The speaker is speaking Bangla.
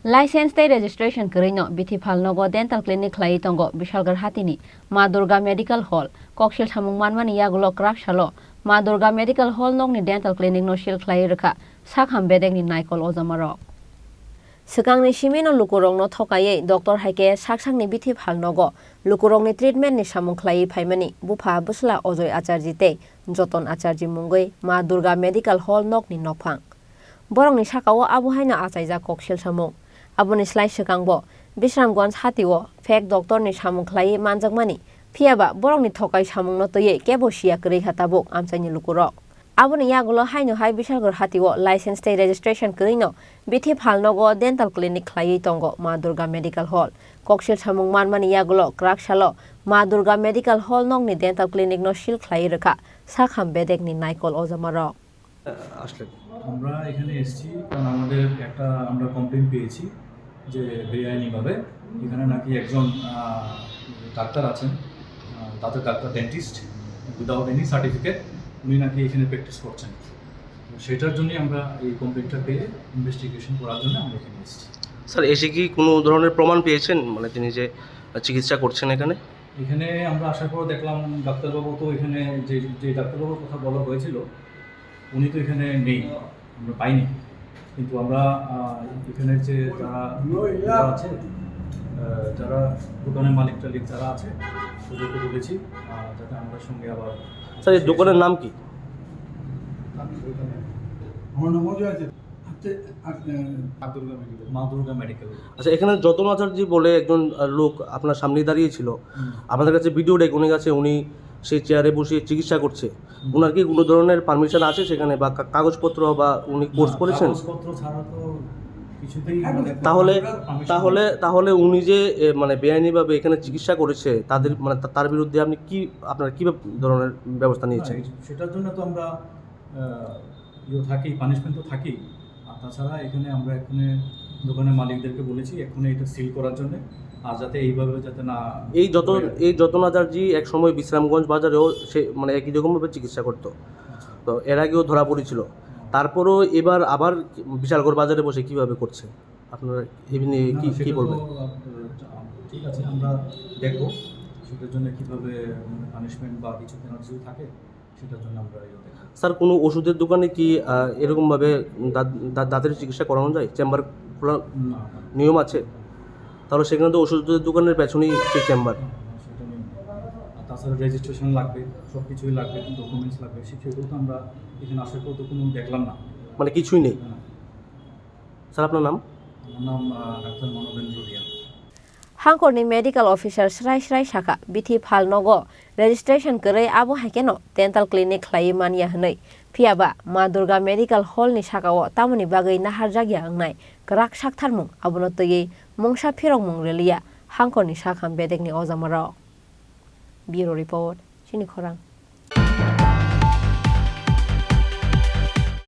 License tei registration kerino bithi phalnogo dental clinic khlai tongo Bishalgarh hatini Ma Durga Medical Hall kokshil thamung manmani yagulo krak shalo Ma Durga Medical Hall nokni dental clinic no shil khlai rekha sakham bedengni naikol ojamaro Sekangni simino lukurong no thokaye Dr. Haike saksangni bithi phalnogo lukurongni treatment ni samung khlai phaimani bupha busla ojoi acharji te joton acharji mungoi Ma Durga Medical Hall nokni nokphang borongni sakao abuhaina achaija kokshil samung Aboni slai sekangbo Bisramganj hatio fake doctor ni samung khlai manjakmani phiaba borok ni thokai samung no toye kebo sia kri khatabuk amchaini lukurok aboni yagulo haino hai Bishalgarh hatio license tei registration krino bithi phalnogo dental clinic khlai tongo Ma Durga Medical Hall kokshil samung manmani yagulo kraksalo Ma Durga Medical Hall nokni dental clinic no shil khlai rekha sakham bedekni naikol ojamaro আসলে আমরা এখানে এসেছি কারণ আমাদের একটা আমরা কমপ্লেইন পেয়েছি যে বেআইনিভাবে এখানে নাকি একজন ডাক্তার আছেন তাদের doctor dentist without any certificate উনি নাকি এখানে প্র্যাকটিস করছেন সেটার জন্যই আমরা এই কমপ্লেইনটা পেয়ে ইনভেস্টিগেশন করার জন্য আমরা এখানে এসেছি স্যার এসে কি কোনো ধরনের প্রমাণ পেয়েছেন মানে তিনি যে চিকিৎসা করছেন এখানে এখানে আমরা আসার পর দেখলাম ডাক্তারবাবু তো এখানে যে ডাক্তারবাবুর কথা বলা হয়েছিল উনি তো এখানে নেই আমরা পাইনি কিন্তু আমরা এখানে যে যারা আছে যারা দোকানের মালিক টালিক যারা আছে ওদেরকে বলেছি যাতে আমাদের সঙ্গে আবার স্যার এই দোকানের নাম কি আমার নাম আছে মা দুর্গা মেডিকেল আচ্ছা এখানে যতন আচার্য বলে একজন লোক আপনার সামনে দাঁড়িয়ে ছিল আমাদের কাছে ভিডিও ডেক উনি কাছে উনি সেই চেয়ারে বসে চিকিৎসা করছে ওনার কি কোনো ধরনের পারমিশন আছে সেখানে বা কাগজপত্র বা উনি কোর্স করেছেন কাগজপত্র ছাড়া তো কিছুতেই তাহলে তাহলে তাহলে উনি যে মানে বেআইনিভাবে এখানে চিকিৎসা করেছে তাদের মানে তার বিরুদ্ধে আপনি কি আপনার কী ধরনের ব্যবস্থা নিয়েছেন সেটার জন্য তো আমরা থাকি পানিশমেন্ট তো থাকি আর তাছাড়া এখানে আমরা এখানে দোকানের মালিকদেরকে বলেছি এখানে এটা সিল করার জন্য আর যাতে এইভাবে যাতে না এই যতন আচার্যি এক সময় বিশ্রামগঞ্জ বাজারেও সে মানে একই রকমভাবে চিকিৎসা করতো তো এর আগেও ধরা পড়েছিল তারপরও এবার আবার বিশালগড় বাজারে বসে কিভাবে করছে আপনারা এমনি কি বলবেন ঠিক আছে আমরা দেখব সেটার জন্য কীভাবে পানিশমেন্ট বা কিছু পেনাল্টি থাকে সেটার জন্য আমরা স্যার কোনো ওষুধের দোকানে কি এরকমভাবে দাঁতের চিকিৎসা করানো যায় চেম্বার খোলা নিয়ম আছে তাহলে সেখানে তো ওষুধের দোকানের পেছনেই সেই চেম্বার সেটা নিয়ে তাছাড়া রেজিস্ট্রেশন লাগবে সব কিছুই লাগবে ডকুমেন্টস লাগবে সেগুলো তো আমরা এখানে আসার পর তো কোনো দেখলাম না মানে কিছুই নেই স্যার আপনার নাম আমার নাম doctor Manobendra Riya Hangkorni medical officer srai saka bithi phalnogo registration kरै abo haikeno dental clinic khlai mania hnai phiaba Ma Durga Medical Hall ni sakao tamoni bagai nahar jagya angnai krak saktharmung abono toyi mungsa phirong mung relia Hangkorni sakham bedekni ojamaro Bureau report chini khorang